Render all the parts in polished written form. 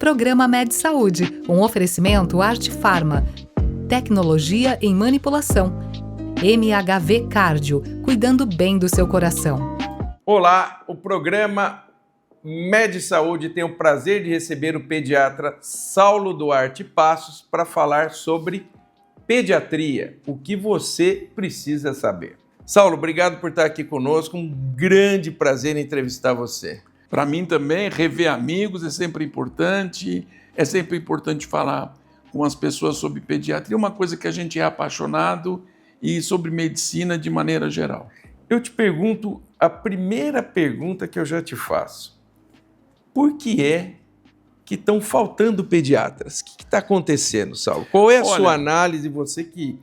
Programa Med Saúde, um oferecimento Arte Farma, tecnologia em manipulação. MHV Cardio, cuidando bem do seu coração. Olá, o programa Med Saúde tem o prazer de receber o pediatra Saulo Duarte Passos para falar sobre pediatria, o que você precisa saber. Saulo, obrigado por estar aqui conosco, um grande prazer em entrevistar você. Para mim também, rever amigos é sempre importante falar com as pessoas sobre pediatria, uma coisa que a gente é apaixonado, e sobre medicina de maneira geral. Eu te pergunto, a primeira pergunta que eu já te faço, por que é que estão faltando pediatras? O que está acontecendo, Saulo? Qual é a sua análise, você que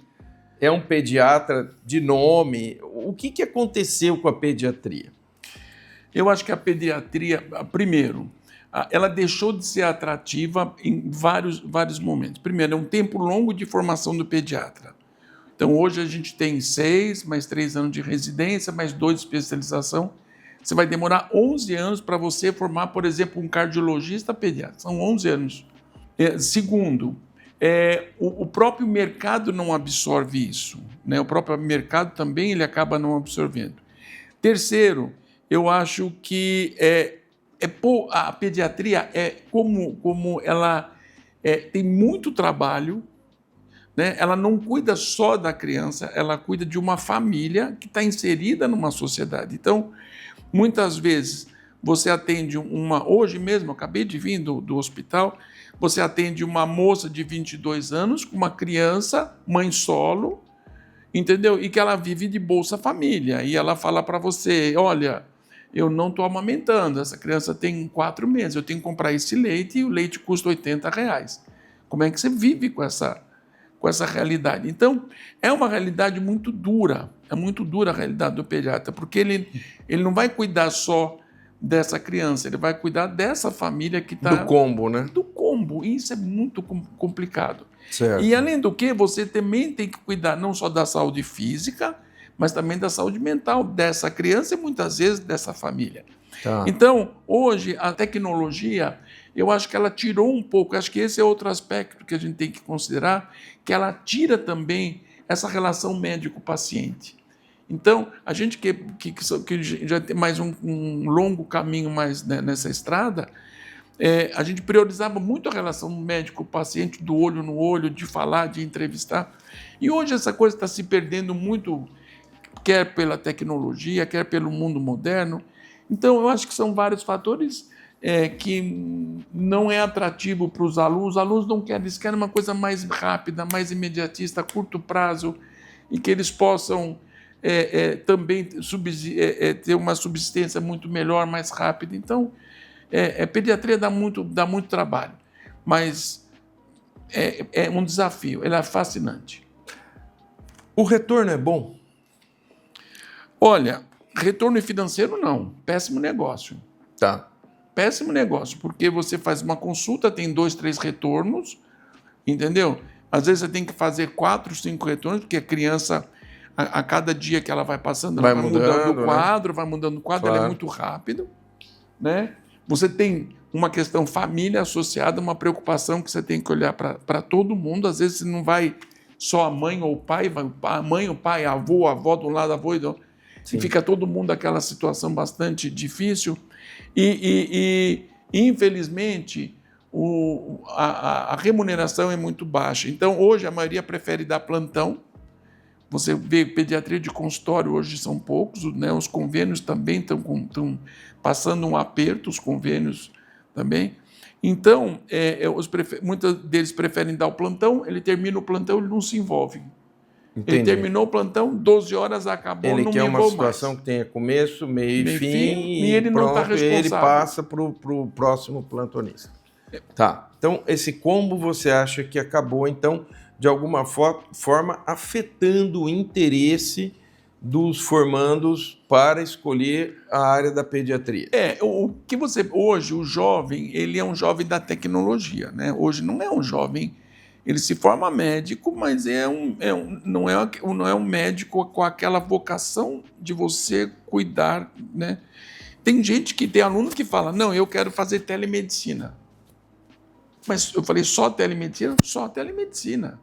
é um pediatra de nome, o que aconteceu com a pediatria? Eu acho que a pediatria, primeiro, ela deixou de ser atrativa em vários momentos. Primeiro, é um tempo longo de formação do pediatra. Então, hoje a gente tem 6, mais 3 anos de residência, mais 2 de especialização. Você vai demorar 11 anos para você formar, por exemplo, um cardiologista pediatra. São 11 anos. Segundo, o próprio mercado não absorve isso, né? O próprio mercado também ele acaba não absorvendo. Terceiro, eu acho que a pediatria como ela tem muito trabalho, né? Ela não cuida só da criança, ela cuida de uma família que está inserida numa sociedade. Então, muitas vezes, você atende hoje mesmo, eu acabei de vir do hospital, você atende uma moça de 22 anos com uma criança, mãe solo, entendeu? E que ela vive de Bolsa Família. E ela fala para você, olha, eu não estou amamentando, essa criança tem 4 meses, eu tenho que comprar esse leite e o leite custa R$80. Como é que você vive com essa realidade? Então, é uma realidade muito dura, é muito dura a realidade do pediatra, porque ele não vai cuidar só dessa criança, ele vai cuidar dessa família que está... Do combo, né? Do combo, e isso é muito complicado. Certo. E, além do que, você também tem que cuidar não só da saúde física, mas também da saúde mental dessa criança e, muitas vezes, dessa família. Tá. Então, hoje, a tecnologia, eu acho que ela tirou um pouco, acho que esse é outro aspecto que a gente tem que considerar, que ela tira também essa relação médico-paciente. Então, a gente que já tem mais um longo caminho mais, né, nessa estrada, a gente priorizava muito a relação médico-paciente, do olho no olho, de falar, de entrevistar. E hoje essa coisa está se perdendo muito, quer pela tecnologia, quer pelo mundo moderno. Então, eu acho que são vários fatores que não é atrativo para os alunos. Os alunos não querem, eles querem uma coisa mais rápida, mais imediatista, a curto prazo, e que eles possam também ter uma subsistência muito melhor, mais rápida. Então, pediatria dá muito trabalho, mas é um desafio, ela é fascinante. O retorno é bom? Olha, retorno financeiro não, péssimo negócio. Tá. Péssimo negócio, porque você faz uma consulta, tem 2, 3 retornos, entendeu? Às vezes você tem que fazer 4, 5 retornos, porque a criança, a cada dia que ela vai passando, ela vai mudando o quadro, né? Vai mudando o quadro, claro. Ela é muito rápido, né? Você tem uma questão família associada, uma preocupação que você tem que olhar para todo mundo. Às vezes não vai só a mãe ou o pai, vai a mãe, o pai, a avó de um lado, a avó e do outro. E fica todo mundo naquela situação bastante difícil. E infelizmente, a remuneração é muito baixa. Então, hoje, a maioria prefere dar plantão. Você vê pediatria de consultório hoje são poucos, né? Os convênios também estão passando um aperto, os convênios também. Então, muitos deles preferem dar o plantão, ele termina o plantão, ele não se envolve. Entendi. Ele terminou o plantão, 12 horas, acabou, ele não quer me uma vou situação mais. Que tenha começo, meio e fim, e ele pronto, não está responsável. Ele passa para o próximo plantonista. Tá. Então, esse combo você acha que acabou, então, de alguma forma, afetando o interesse dos formandos para escolher a área da pediatria? Hoje, o jovem, ele é um jovem da tecnologia, né? Hoje não é um jovem, ele se forma médico, mas não é um médico com aquela vocação de você cuidar, né? Tem gente que tem aluno que fala, não, eu quero fazer telemedicina. Mas eu falei, só telemedicina? Só telemedicina.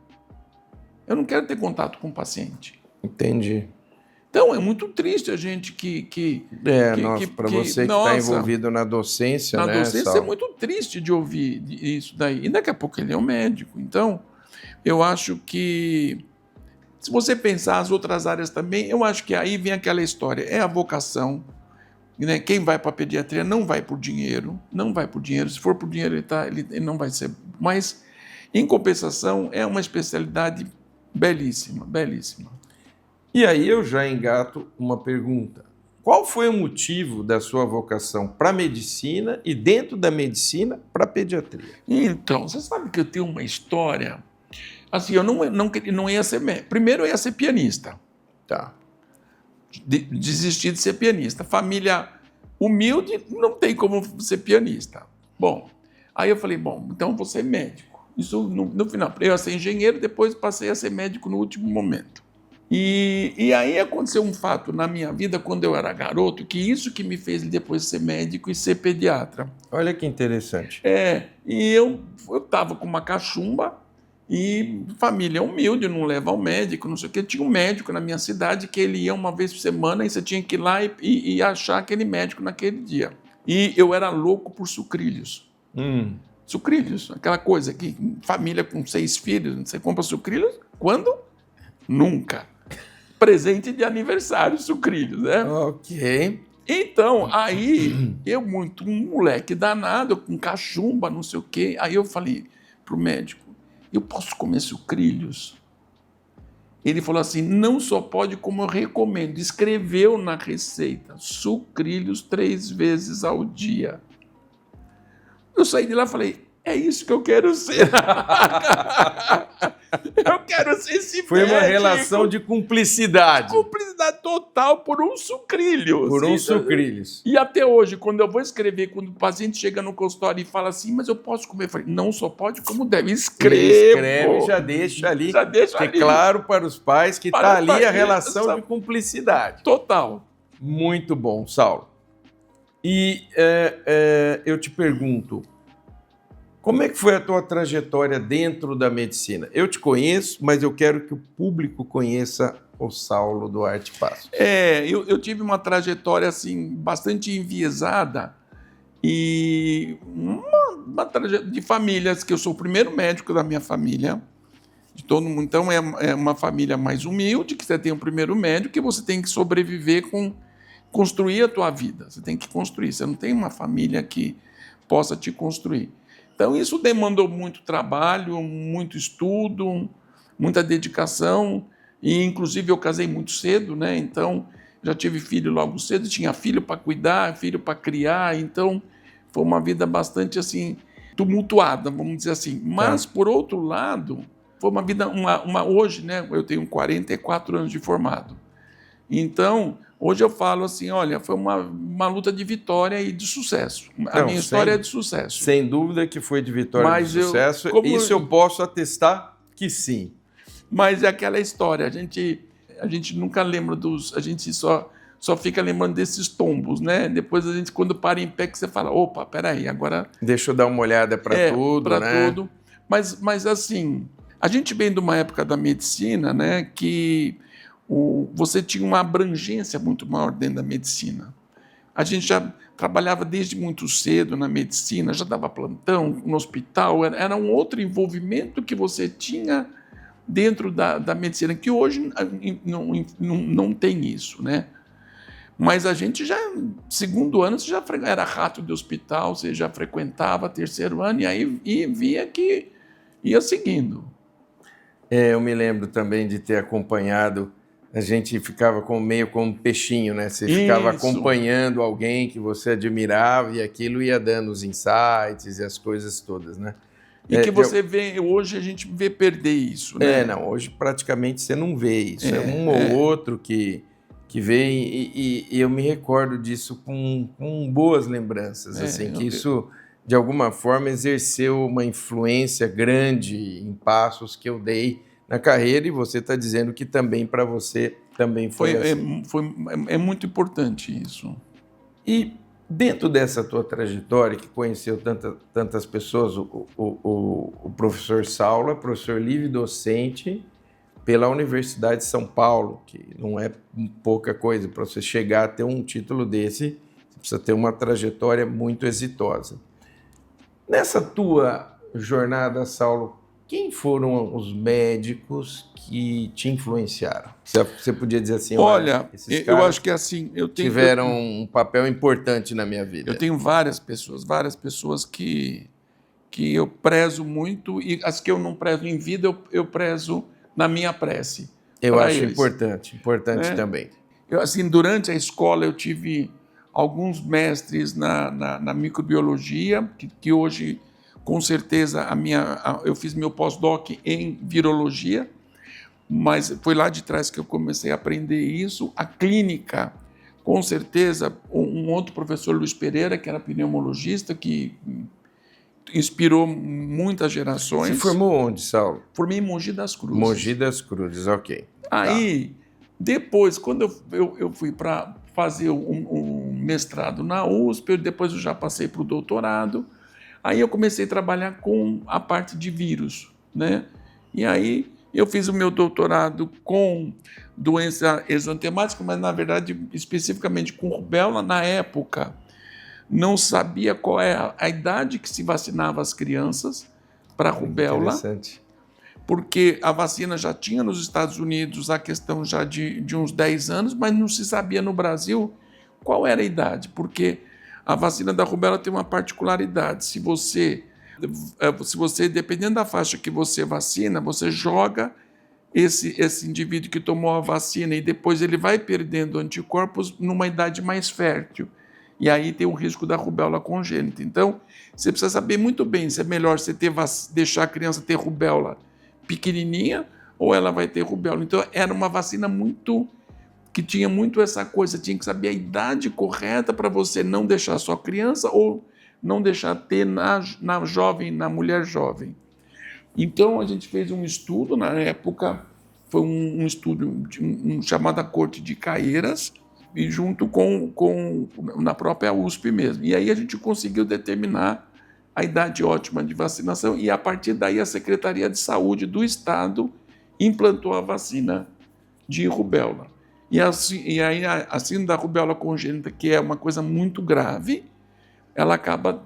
Eu não quero ter contato com o paciente. Entendi. Então, é muito triste a gente Para você que está envolvido na docência, na né, docência Saulo? é muito triste de ouvir isso daí. E daqui a pouco ele é um médico. Então, eu acho que, se você pensar as outras áreas também, eu acho que aí vem aquela história, é a vocação, né? Quem vai para a pediatria não vai por dinheiro, não vai por dinheiro. Se for por dinheiro, ele não vai ser. Mas, em compensação, é uma especialidade belíssima, belíssima. E aí eu já engato uma pergunta. Qual foi o motivo da sua vocação para a medicina e, dentro da medicina, para a pediatria? Então, você sabe que eu tenho uma história. Assim, eu não ia ser médico. Primeiro, eu ia ser pianista. Tá. Desisti de ser pianista. Família humilde, não tem como ser pianista. Bom, aí eu falei, bom, então vou ser médico. Isso no final. Eu ia ser engenheiro, depois passei a ser médico no último momento. E aí aconteceu um fato na minha vida, quando eu era garoto, que isso que me fez depois ser médico e ser pediatra. Olha que interessante. E eu estava com uma cachumba e família humilde, não leva ao médico, não sei o quê. Tinha um médico na minha cidade que ele ia uma vez por semana e você tinha que ir lá e achar aquele médico naquele dia. E eu era louco por sucrilhos. Sucrilhos, aquela coisa que família com 6 filhos, você compra sucrilhos? Quando? Nunca. Presente de aniversário, sucrilhos, né? Ok. Então, aí, um moleque danado, com cachumba, não sei o quê, aí eu falei pro médico, eu posso comer sucrilhos? Ele falou assim, não só pode, como eu recomendo. Escreveu na receita, sucrilhos 3 vezes ao dia. Eu saí de lá e falei, é isso que eu quero ser. Eu quero ser esse Foi médico. uma relação de cumplicidade. Cumplicidade total por um sucrilho. Por uns sucrilhos. E até hoje, quando eu vou escrever, quando o paciente chega no consultório e fala assim, mas eu posso comer? Eu falei, não só pode, como deve. Escreve, já deixa ali. Já deixa ali. Claro para os pais que está ali a relação de cumplicidade. Total. Muito bom, Saulo. E eu te pergunto, como é que foi a tua trajetória dentro da medicina? Eu te conheço, mas eu quero que o público conheça o Saulo Duarte Passos. Eu tive uma trajetória assim, bastante enviesada e uma trajetória de famílias, que eu sou o primeiro médico da minha família, de todo mundo. Então é uma família mais humilde, que você tem o primeiro médico, que você tem que sobreviver construir a tua vida. Você tem que construir, você não tem uma família que possa te construir. Então, isso demandou muito trabalho, muito estudo, muita dedicação, e, inclusive, eu casei muito cedo, né? Então, já tive filho logo cedo, tinha filho para cuidar, filho para criar, então, foi uma vida bastante, assim, tumultuada, vamos dizer assim. Mas, por outro lado, foi uma vida, hoje, né? Eu tenho 44 anos de formado. Então, hoje eu falo assim, olha, foi uma luta de vitória e de sucesso. A minha história é de sucesso. Sem dúvida que foi de vitória e de sucesso. Isso eu posso atestar que sim. Mas é aquela história, a gente nunca lembra a gente só fica lembrando desses tombos, né? Depois a gente, quando para em pé, que você fala, opa, peraí, agora... Deixa eu dar uma olhada para tudo, né? Para tudo. Mas assim, a gente vem de uma época da medicina, né, que... você tinha uma abrangência muito maior dentro da medicina. A gente já trabalhava desde muito cedo na medicina, já dava plantão no hospital, era um outro envolvimento que você tinha dentro da medicina, que hoje não tem isso, né? Mas a gente já, segundo ano, você já era rato de hospital, você já frequentava terceiro ano, e aí via que ia seguindo. Eu me lembro também de ter acompanhado. A gente ficava meio como um peixinho, né? Você ficava acompanhando alguém que você admirava e aquilo ia dando os insights e as coisas todas, né? E que você vê, hoje a gente vê perder isso, né? Não, hoje praticamente você não vê isso. É um ou outro que vem e eu me recordo disso com boas lembranças, assim, que isso, de alguma forma, exerceu uma influência grande em passos que eu dei na carreira, e você está dizendo que também para você também foi assim. É muito importante isso. E Dentro dessa tua trajetória, que conheceu tantas pessoas, o professor Saulo é professor livre docente pela Universidade de São Paulo, que não é pouca coisa. Para você chegar a ter um título desse, você precisa ter uma trajetória muito exitosa. Nessa tua jornada, Saulo, quem foram os médicos que te influenciaram? Você podia dizer assim, Olha, esses eu caras acho que assim, tiveram um papel importante na minha vida. Eu tenho várias pessoas que eu prezo muito, e as que eu não prezo em vida, eu prezo na minha prece. Eu acho eles, importante né? também. Assim, durante a escola eu tive alguns mestres na microbiologia, que hoje, com certeza, eu fiz meu pós-doc em virologia, mas foi lá de trás que eu comecei a aprender isso. A clínica, com certeza, um outro professor, Luiz Pereira, que era pneumologista, que inspirou muitas gerações. Você formou onde, Saulo? Formei em Mogi das Cruzes. Mogi das Cruzes, ok. Aí, depois, quando eu fui para fazer um mestrado na USP, depois eu já passei para o doutorado, aí eu comecei a trabalhar com a parte de vírus, né? E aí eu fiz o meu doutorado com doença exantemática, mas na verdade especificamente com rubéola. Na época não sabia qual é a idade que se vacinava as crianças para rubéola. Interessante. Porque a vacina já tinha nos Estados Unidos a questão já de uns 10 anos, mas não se sabia no Brasil qual era a idade, porque a vacina da rubéola tem uma particularidade. Se você, dependendo da faixa que você vacina, você joga esse indivíduo que tomou a vacina e depois ele vai perdendo anticorpos numa idade mais fértil. E aí tem o risco da rubéola congênita. Então, você precisa saber muito bem se é melhor você deixar a criança ter rubéola pequenininha ou ela vai ter rubéola. Então, era uma vacina que tinha muito essa coisa, tinha que saber a idade correta para você não deixar a sua criança ou não deixar ter na mulher jovem. Então, a gente fez um estudo, na época, foi um estudo chamado Corte de Caieiras, e junto na própria USP mesmo. E aí a gente conseguiu determinar a idade ótima de vacinação, e a partir daí a Secretaria de Saúde do Estado implantou a vacina de rubéola. E aí a síndrome da rubéola congênita, que é uma coisa muito grave, ela acaba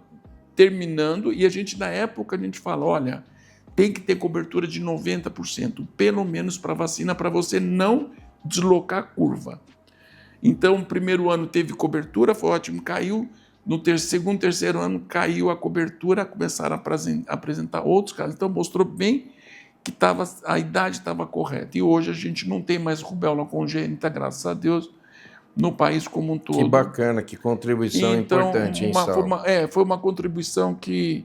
terminando, e na época, a gente fala, olha, tem que ter cobertura de 90%, pelo menos para a vacina, para você não deslocar a curva. Então, o primeiro ano teve cobertura, foi ótimo, caiu. No segundo, terceiro ano, caiu a cobertura, começaram a apresentar outros casos. Então, mostrou bem que a idade estava correta. E hoje a gente não tem mais rubéola congênita, graças a Deus, no país como um todo. Que bacana, que contribuição importante, hein, Saulo? Foi uma contribuição que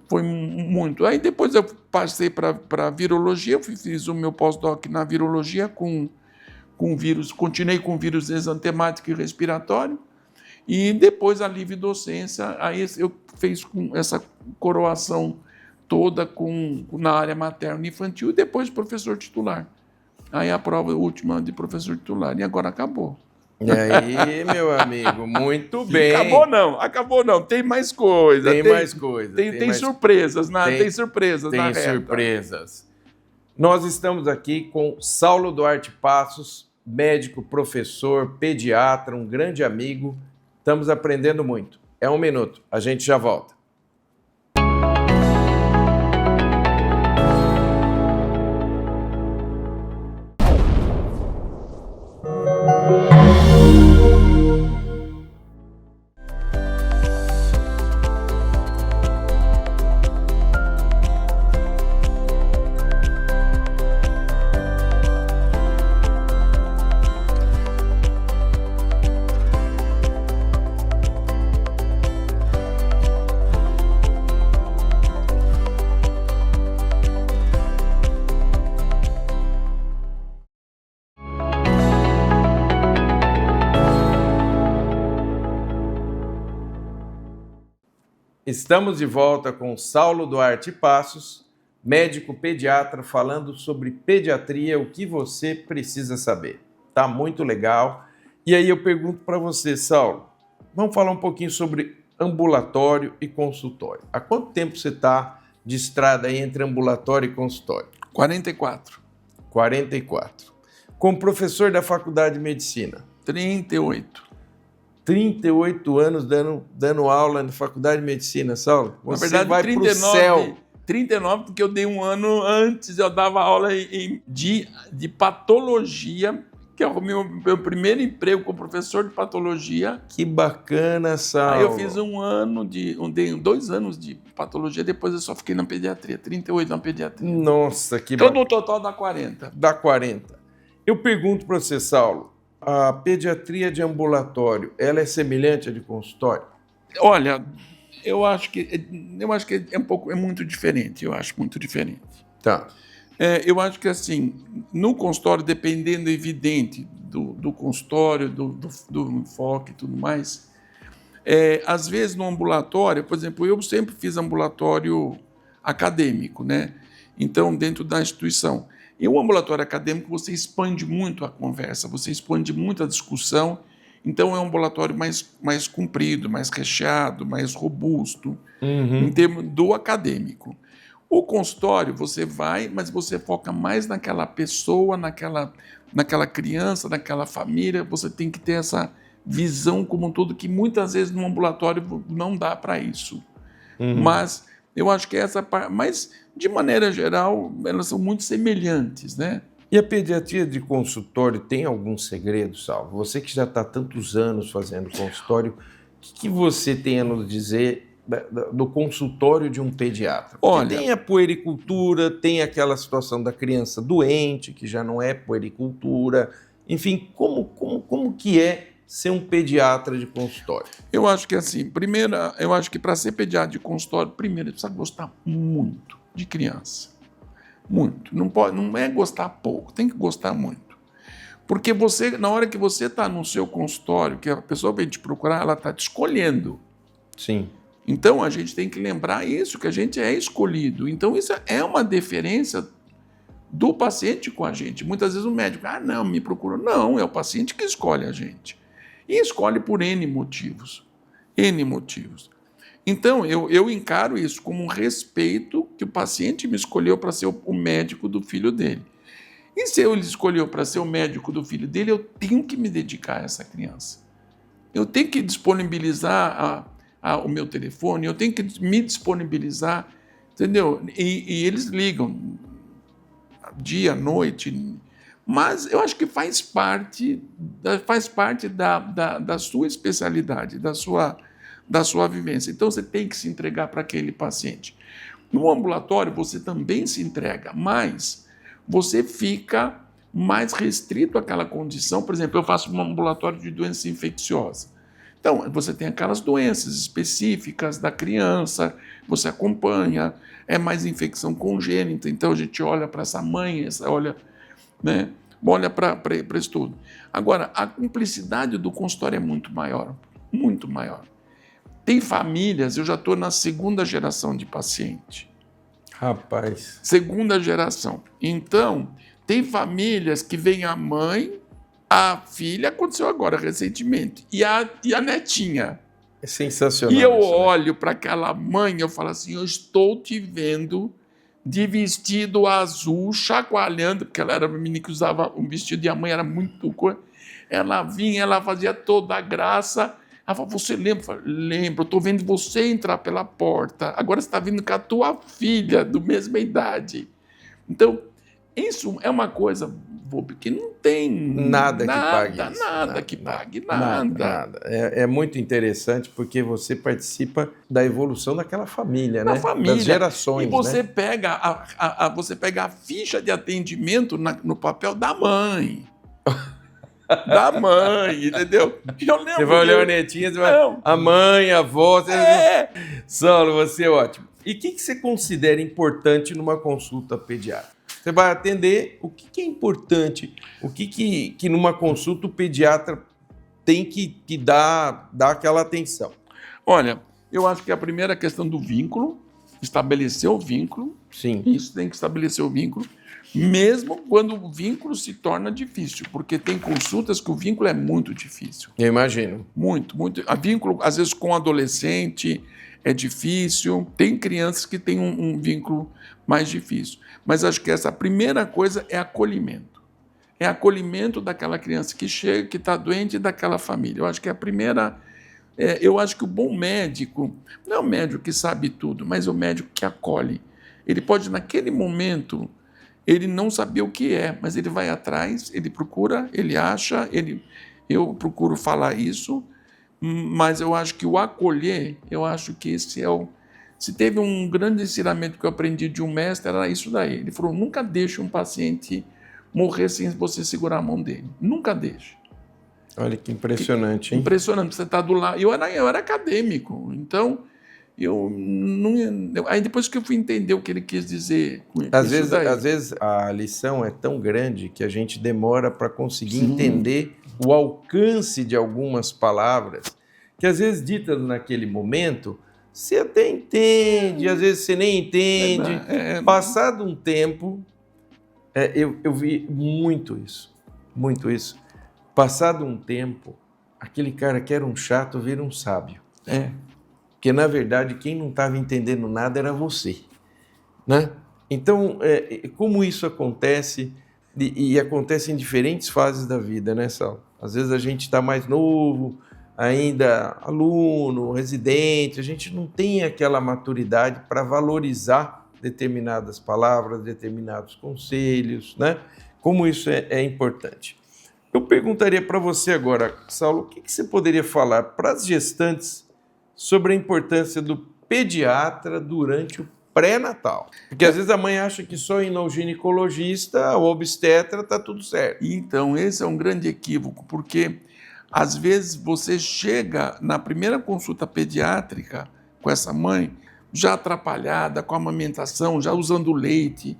foi muito. Aí depois eu passei para virologia, fiz o meu pós-doc na virologia com vírus, continuei com vírus exantemático e respiratório, e depois a livre docência, aí eu fiz com essa coroação toda na área materna e infantil, e depois professor titular. Aí a prova última de professor titular, e agora acabou. E aí, meu amigo, muito bem. Acabou não, tem mais coisa. Tem mais coisa. Tem surpresas, tem surpresas na reta. Tem surpresas. Nós estamos aqui com Saulo Duarte Passos, médico, professor, pediatra, um grande amigo. Estamos aprendendo muito. É 1 minuto, a gente já volta. Estamos de volta com Saulo Duarte Passos, médico pediatra, falando sobre pediatria, o que você precisa saber. Tá muito legal. E aí eu pergunto para você, Saulo, vamos falar um pouquinho sobre ambulatório e consultório. Há quanto tempo você está de estrada aí entre ambulatório e consultório? 44. 44. Como professor da Faculdade de Medicina? 38. 38 anos dando aula na Faculdade de Medicina, Saulo. Você Na verdade, vai para o céu. 39, porque eu dei um ano antes, eu dava aula de patologia, que é o meu primeiro emprego como professor de patologia. Que bacana, Saulo. Aí eu fiz dei 2 anos de patologia, depois eu só fiquei na pediatria, 38 na pediatria. Nossa, que Então, bacana. no total dá 40. Dá 40. Eu pergunto para você, Saulo, a pediatria de ambulatório, ela é semelhante à de consultório? Olha, eu acho que é muito diferente, eu acho muito diferente. Tá. Eu acho que, assim, no consultório, dependendo, evidente, do consultório, do enfoque e tudo mais, às vezes no ambulatório, por exemplo, eu sempre fiz ambulatório acadêmico, né? Então, dentro da instituição. E o ambulatório acadêmico, você expande muito a conversa, você expande muito a discussão, então é um ambulatório mais comprido, mais recheado, mais robusto, em termos do acadêmico. O consultório, você vai, mas você foca mais naquela pessoa, naquela criança, naquela família, você tem que ter essa visão como um todo, que muitas vezes no ambulatório não dá para isso. Mas eu acho que essa parte, mas de maneira geral, elas são muito semelhantes, né? E a pediatria de consultório tem algum segredo, Saulo? Você que já está tantos anos fazendo consultório, o que você tem a nos dizer do consultório de um pediatra? Porque Olha, tem a puericultura, tem aquela situação da criança doente, que já não é puericultura. Enfim, como que é ser um pediatra de consultório? eu acho que assim, primeiro, eu acho que para ser pediatra de consultório, primeiro, ele precisa gostar muito de criança. Muito. Não é gostar pouco, tem que gostar muito. Porque na hora que você está no seu consultório, que a pessoa vem te procurar, ela está te escolhendo. Sim. Então, a gente tem que lembrar isso, que a gente é escolhido. Então, isso é uma deferência do paciente com a gente. Muitas vezes o médico, não, me procurou. Não, é o paciente que escolhe a gente. E escolhe por N motivos. N motivos. Então, eu encaro isso como um respeito que o paciente me escolheu para ser o médico do filho dele. E se ele escolheu para ser o médico do filho dele, eu tenho que me dedicar a essa criança. Eu tenho que disponibilizar o meu telefone, eu tenho que me disponibilizar, entendeu? E eles ligam dia, noite, mas eu acho que faz parte da sua especialidade, da sua vivência. Então, você tem que se entregar para aquele paciente. No ambulatório, você também se entrega, mas você fica mais restrito àquela condição. Por exemplo, eu faço um ambulatório de doença infecciosa. Então, você tem aquelas doenças específicas da criança, você acompanha, é mais infecção congênita, então a gente olha para essa mãe, olha para isso tudo. Agora, a complexidade do consultório é muito maior, muito maior. Tem famílias, eu já estou na 2ª geração de paciente. Rapaz. 2ª geração. Então, tem famílias que vem a mãe, a filha, aconteceu agora, recentemente, e a netinha. É sensacional. E eu isso, né? olho para aquela mãe, eu falo assim, eu estou te vendo de vestido azul, chacoalhando, porque ela era uma menina que usava um vestido e a mãe era muito coisa. Ela vinha, ela fazia toda a graça. Ela falou, você lembra? Eu falei, lembro, eu estou vendo você entrar pela porta. Agora você está vindo com a tua filha, do mesma idade. Então, isso é uma coisa, que não tem nada que pague isso. Nada que pague. Nada. É muito interessante porque você participa da evolução daquela família, né? Família. Das gerações, e você né? pega você pega a ficha de atendimento no papel da mãe. Da mãe, entendeu? Eu lembro, você vai olhar a netinha, você vai... a mãe, a avó... Saulo, você é ótimo. E o que você considera importante numa consulta pediátrica? Você vai atender o que é importante, o que numa consulta o pediatra tem que dar aquela atenção. Olha, eu acho que a primeira questão do vínculo, estabelecer o vínculo. Sim. Isso, tem que estabelecer o vínculo. Mesmo quando o vínculo se torna difícil, porque tem consultas que o vínculo é muito difícil. Eu imagino. Muito, muito. A vínculo, às vezes, com adolescente é difícil. Tem crianças que têm um vínculo mais difícil. Mas acho que essa primeira coisa é acolhimento. É acolhimento daquela criança que chega, que está doente, e daquela família. Eu acho que é a primeira... eu acho que o bom médico, não é o médico que sabe tudo, mas é o médico que acolhe. Ele pode, naquele momento, ele não saber o que é, mas ele vai atrás, ele procura, ele acha, eu procuro falar isso, mas eu acho que o acolher, eu acho que esse é o... Se teve um grande ensinamento que eu aprendi de um mestre, era isso daí. Ele falou, nunca deixe um paciente morrer sem você segurar a mão dele. Nunca deixe. Olha que impressionante, hein? Impressionante, você está do lado. Eu era acadêmico, então eu não... Aí depois que eu fui entender o que ele quis dizer com Às isso vezes a lição é tão grande que a gente demora para conseguir Sim. entender o alcance de algumas palavras que às vezes ditas naquele momento você até entende, às vezes você nem entende. Passado um tempo, eu vi muito isso. Passado um tempo, aquele cara que era um chato vira um sábio. Porque, na verdade, quem não estava entendendo nada era você. Né? Então, como isso acontece, e acontece em diferentes fases da vida, né, Saulo? Às vezes a gente está mais novo, ainda aluno, residente, a gente não tem aquela maturidade para valorizar determinadas palavras, determinados conselhos, né? Como isso é importante. Eu perguntaria para você agora, Saulo, o que você poderia falar para as gestantes sobre a importância do pediatra durante o pré-natal? Porque às vezes a mãe acha que só ir no ginecologista ou obstetra está tudo certo. Então, esse é um grande equívoco, porque às vezes você chega na primeira consulta pediátrica com essa mãe já atrapalhada, com a amamentação, já usando leite.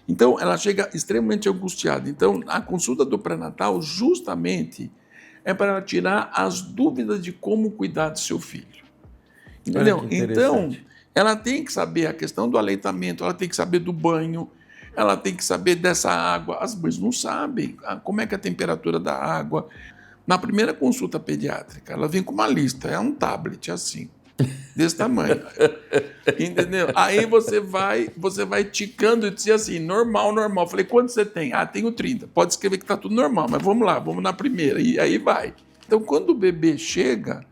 Então, ela chega extremamente angustiada. Então, a consulta do pré-natal justamente é para ela tirar as dúvidas de como cuidar do seu filho. Entendeu? Então, ela tem que saber a questão do aleitamento, ela tem que saber do banho, ela tem que saber dessa água. As mães não sabem como é que é a temperatura da água. Na primeira consulta pediátrica, ela vem com uma lista, é um tablet assim, desse tamanho. Entendeu? Aí você vai ticando e diz assim, normal. Falei, quanto você tem? Tenho 30. Pode escrever que está tudo normal, mas vamos lá, vamos na primeira. E aí vai. Então, quando o bebê chega,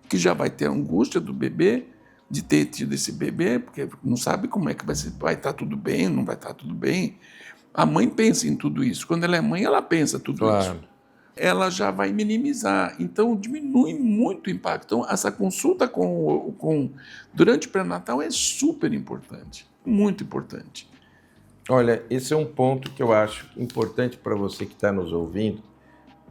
que já vai ter a angústia do bebê, de ter tido esse bebê, porque não sabe como é que vai estar tudo bem, não vai estar tudo bem. A mãe pensa em tudo isso. Quando ela é mãe, ela pensa tudo isso. Ela já vai minimizar, então diminui muito o impacto. Então, essa consulta durante o pré-natal é super importante, muito importante. Olha, esse é um ponto que eu acho importante para você que está nos ouvindo.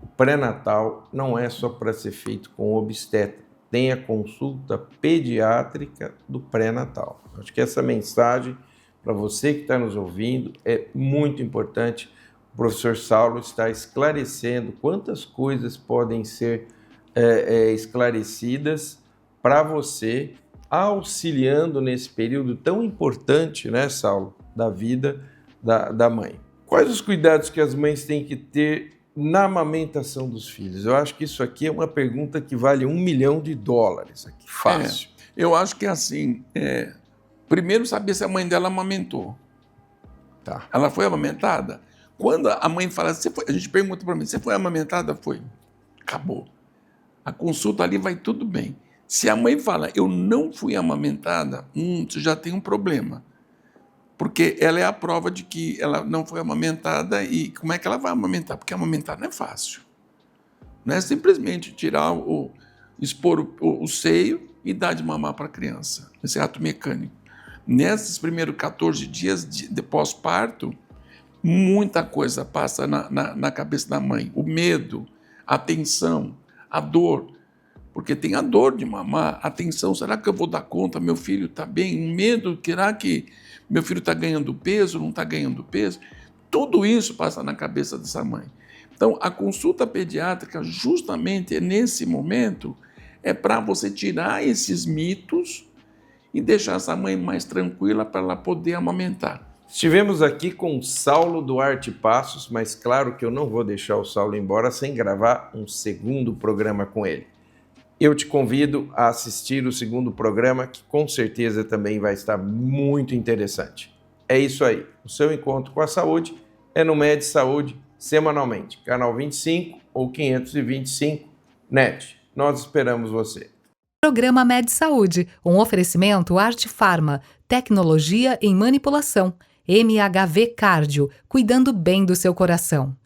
O pré-natal não é só para ser feito com obstetra, tem a consulta pediátrica do pré-natal. Acho que essa mensagem para você que está nos ouvindo é muito importante. O professor Saulo está esclarecendo quantas coisas podem ser esclarecidas para você, auxiliando nesse período tão importante, né, Saulo, da vida da mãe. Quais os cuidados que as mães têm que ter na amamentação dos filhos? Eu acho que isso aqui é uma pergunta que vale $1 milhão aqui, fácil. Eu acho que é assim, primeiro saber se a mãe dela amamentou. Tá. Ela foi amamentada? Quando a mãe fala, a gente pergunta para mim, você foi amamentada? Foi. Acabou. A consulta ali vai tudo bem. Se a mãe fala, eu não fui amamentada, você já tem um problema. Porque ela é a prova de que ela não foi amamentada e como é que ela vai amamentar? Porque amamentar não é fácil. Não é simplesmente expor o seio e dar de mamar para a criança. Esse é ato mecânico. Nesses primeiros 14 dias de pós-parto, muita coisa passa na cabeça da mãe. O medo, a tensão, a dor. Porque tem a dor de mamar, a tensão, será que eu vou dar conta? Meu filho está bem? O medo, será que meu filho está ganhando peso, não está ganhando peso? Tudo isso passa na cabeça dessa mãe. Então, a consulta pediátrica, justamente nesse momento, é para você tirar esses mitos e deixar essa mãe mais tranquila para ela poder amamentar. Estivemos aqui com Saulo Duarte Passos, mas claro que eu não vou deixar o Saulo embora sem gravar um segundo programa com ele. Eu te convido a assistir o segundo programa, que com certeza também vai estar muito interessante. É isso aí, o seu encontro com a saúde é no Med Saúde semanalmente, canal 25 ou 525 NET. Nós esperamos você. Programa Med Saúde, um oferecimento Arte Farma, tecnologia em manipulação. MHV Cardio, cuidando bem do seu coração.